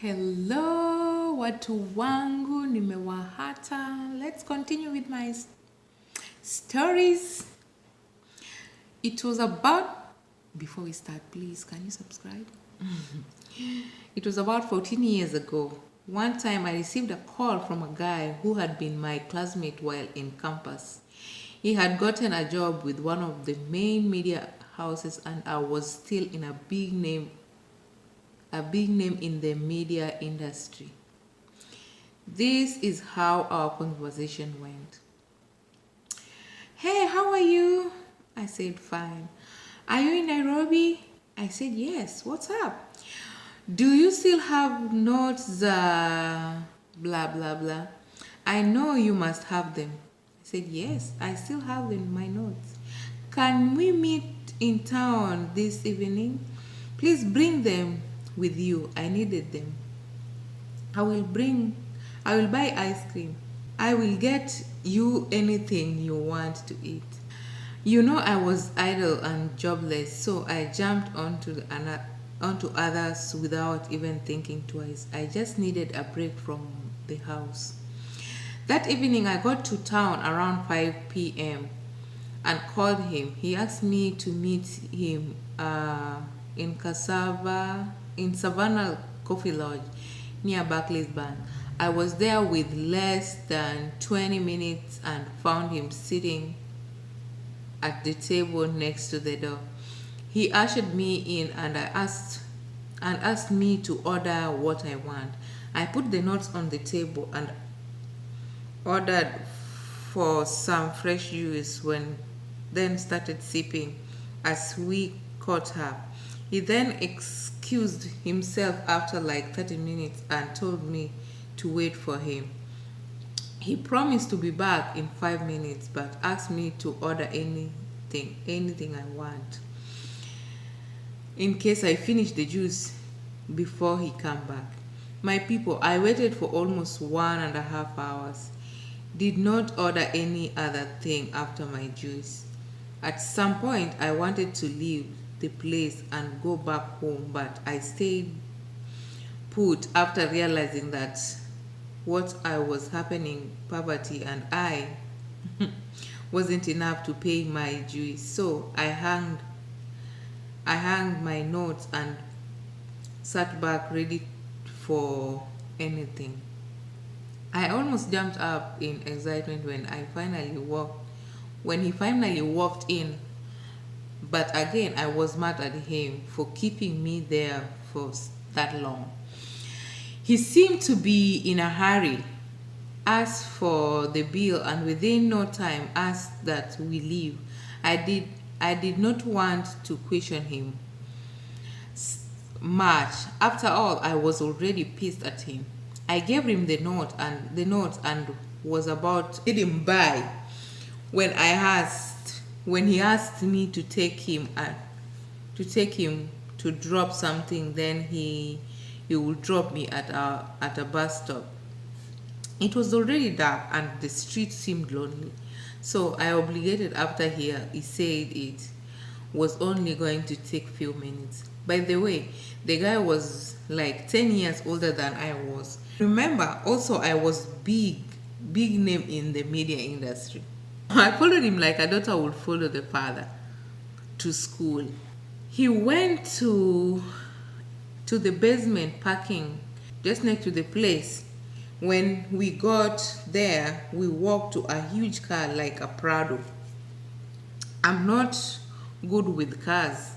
Hello, watu wangu, nimewahata. Let's continue with my stories. It was about, before we start, please, can you subscribe? It was about 14 years ago. One time I received a call from a guy who had been my classmate while in campus. He had gotten a job with one of the main media houses and I was still in a big name in the media industry. This is how our conversation went. Hey, how are you? I said, fine. Are you in Nairobi? I said, yes. What's up? Do you still have notes? Blah, blah, blah. I know you must have them. I said, yes, I still have them in my notes. Can we meet in town this evening? Please bring them with you. I needed them. I will buy ice cream. I will get you anything you want to eat. You know I was idle and jobless, so I jumped onto others without even thinking twice. I just needed a break from the house. That evening I got to town around 5 p.m. and called him. He asked me to meet him in Savannah Coffee Lodge near Barclays Bank. I was there with less than 20 minutes and found him sitting at the table next to the door. He ushered me in and asked me to order what I want. I put the notes on the table and ordered for some fresh juice, then started sipping as we caught up. He then excused himself after like 30 minutes and told me to wait for him. He promised to be back in 5 minutes but asked me to order anything I want in case I finish the juice before he come back. My people, I waited for almost 1.5 hours. Did not order any other thing after my juice. At some point, I wanted to leave the place and go back home, but I stayed put after realizing that what I was happening, poverty, and I wasn't enough to pay my juice. So I hung my notes and sat back ready for anything. I almost jumped up in excitement when he finally walked in. But again, I was mad at him for keeping me there for that long. He seemed to be in a hurry, asked for the bill, and within no time asked that we leave. I did not want to question him much. After all, I was already pissed at him. I gave him the note and was about to let him buy when he asked me to take him to drop something. Then he would drop me at a bus stop. It was already dark and the street seemed lonely, so I obligated after he said it was only going to take few minutes. By the way, the guy was like 10 years older than I was. Remember, also I was big name in the media industry. I followed him like a daughter would follow the father to school. He went to the basement parking just next to the place. When we got there, we walked to a huge car like a Prado. I'm not good with cars.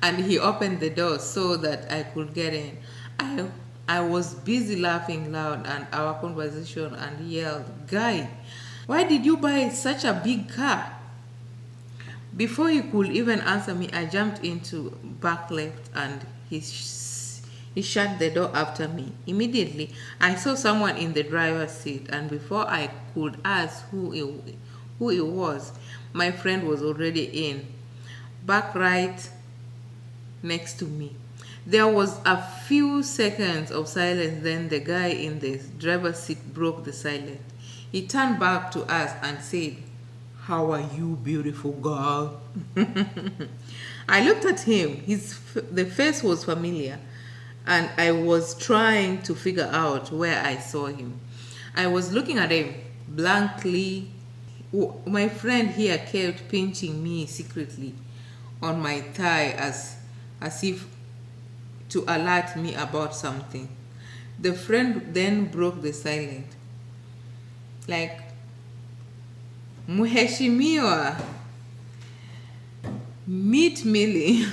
And he opened the door so that I could get in. I was busy laughing loud and our conversation and yelled, "Guy, why did you buy such a big car?" Before he could even answer me, I jumped into back left and he shut the door after me. Immediately, I saw someone in the driver's seat, and before I could ask who it was, my friend was already in, back right next to me. There was a few seconds of silence, then the guy in the driver's seat broke the silence. He turned back to us and said, "How are you, beautiful girl?" I looked at him. The face was familiar. and I was trying to figure out where I saw him. I was looking at him blankly. My friend here kept pinching me secretly on my thigh as if to alert me about something. The friend then broke the silence. Like, Waheshimiwa, meet Millie.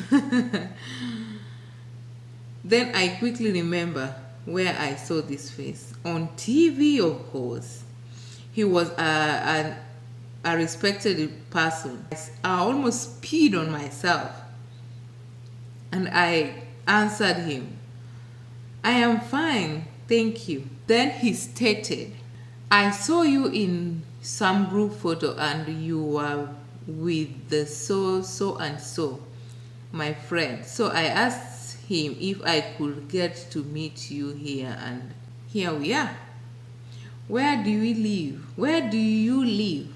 Then I quickly remember where I saw this face. On TV, of course. He was a respected person. I almost peed on myself. And I answered him, I am fine, thank you. Then he stated, I saw you in some group photo and you were with the so and so, my friend. So I asked him if I could get to meet you here, and here we are. Where do we live? Where do you live?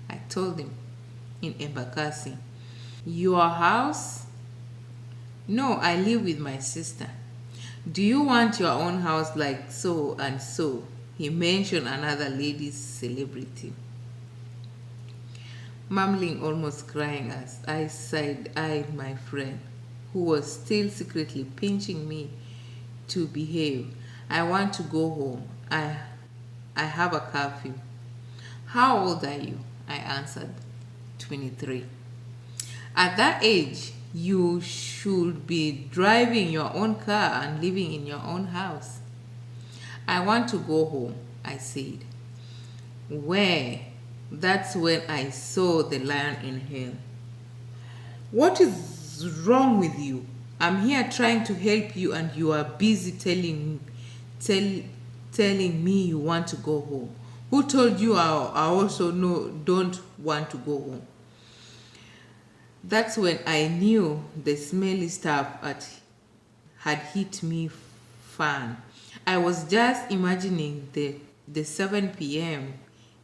I told him, in Embakasi. Your house? No, I live with my sister. Do you want your own house like so and so? He mentioned another lady's celebrity. Mumbling, almost crying as I side-eyed my friend, who was still secretly pinching me to behave. I want to go home. I have a curfew. How old are you? I answered, 23. At that age, you should be driving your own car and living in your own house. I want to go home, I said. Where? That's when I saw the lion in him. What is wrong with you? I'm here trying to help you and you are busy telling me you want to go home. Who told you I also don't want to go home? That's when I knew the smelly stuff had hit me fun. I was just imagining the 7 p.m.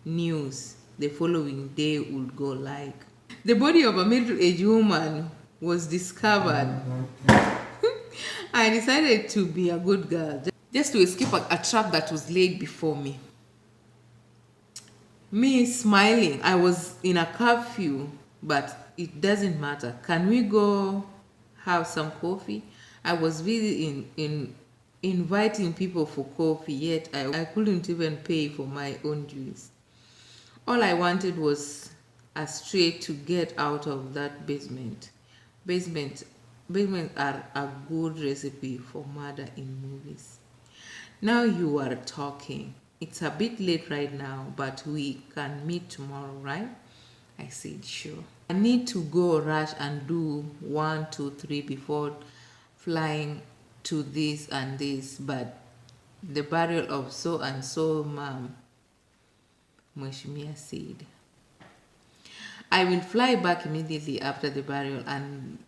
news the following day would go like. The body of a middle-aged woman was discovered. I decided to be a good girl, just to escape a trap that was laid before me. Me smiling, I was in a curfew, but it doesn't matter. Can we go have some coffee? I was busy in inviting people for coffee, yet I couldn't even pay for my own juice. All I wanted was a straight to get out of that basement. Basements are a good recipe for murder in movies. Now you are talking. It's a bit late right now, but we can meet tomorrow, right? I said, sure. I need to go rush and do 1, 2, 3 before flying to this and this, but the burial of so and so, ma'am, Waheshimiwa said. I will fly back immediately after the burial and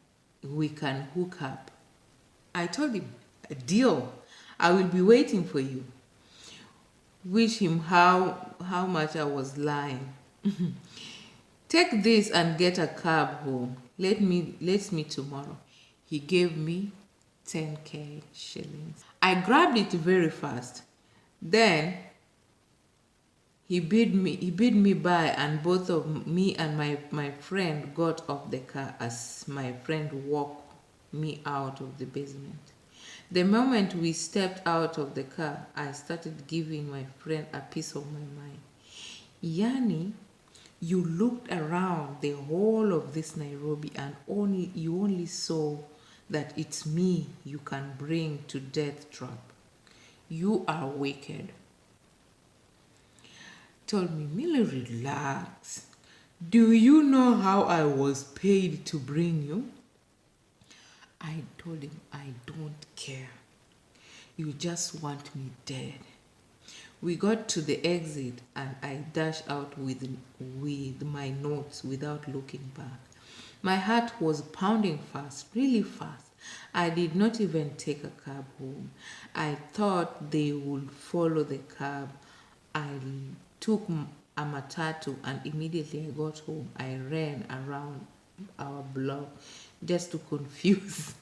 we can hook up. I told him, a deal. I will be waiting for you. Wish him how much I was lying. Take this and get a cab home. Let's meet tomorrow. He gave me 10k shillings. I grabbed it very fast. Then he bid me by, and both of me and my friend got off the car as my friend walked me out of the basement. The moment we stepped out of the car, I started giving my friend a piece of my mind. Yani, you looked around the whole of this Nairobi and you only saw that it's me you can bring to death trap. You are wicked. Told me, Millie, relax. Do you know how I was paid to bring you? I told him, I don't care. You just want me dead. We got to the exit and I dashed out with my notes without looking back. My heart was pounding fast, really fast. I did not even take a cab home. I thought they would follow the cab. I took a matatu and immediately I got home, I ran around our block just to confuse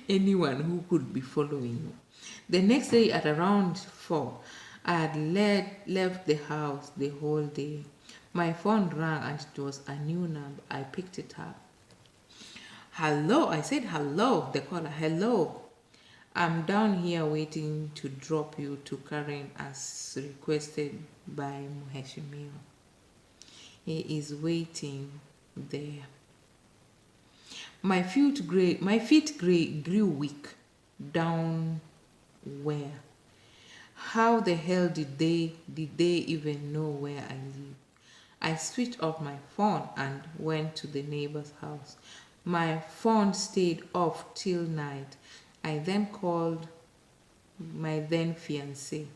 anyone who could be following you. The next day at around 4, I had left the house the whole day. My phone rang and it was a new number. I picked it up. Hello, I said hello. The caller, hello. I'm down here waiting to drop you to Karen as requested by Waheshimiwa. He is waiting there. My feet grew weak. Down where? How the hell did they even know where I live? I switched off my phone and went to the neighbor's house. My phone stayed off till night. I then called my then fiancé.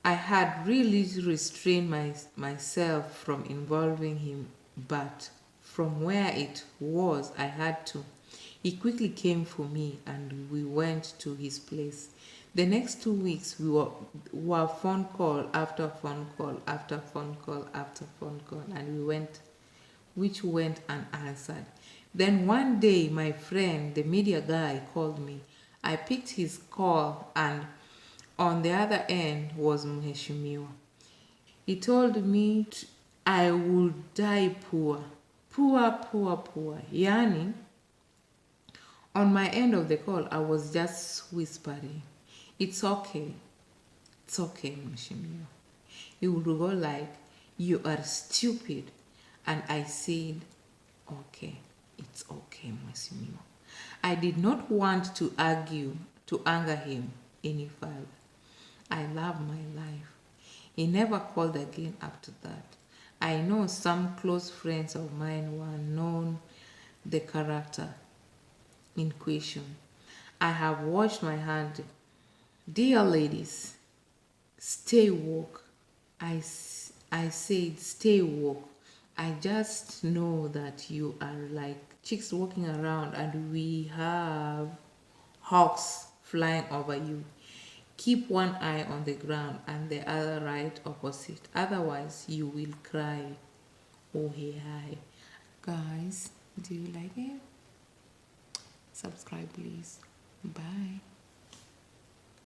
I had really restrained myself from involving him, but from where it was, I had to. He quickly came for me and we went to his place. The next 2 weeks, were phone call after phone call after phone call after phone call, and which went unanswered. Then one day, my friend, the media guy, called me. I picked his call, and on the other end was Waheshimiwa. He told me I would die poor. Poor, poor, poor. Yani, on my end of the call, I was just whispering, it's okay. It's okay, Waheshimiwa. He would go like, you are stupid. And I said, okay, it's okay, Waheshimiwa. I did not want to anger him any further. I love my life. He never called again after that. I know some close friends of mine were known the character in question. I have washed my hand. Dear ladies, stay woke. I said stay woke. I just know that you are like chicks walking around and we have hawks flying over you. Keep one eye on the ground and the other right opposite. Otherwise, you will cry. Oh, hey, hi. Guys, do you like it? Subscribe, please. Bye.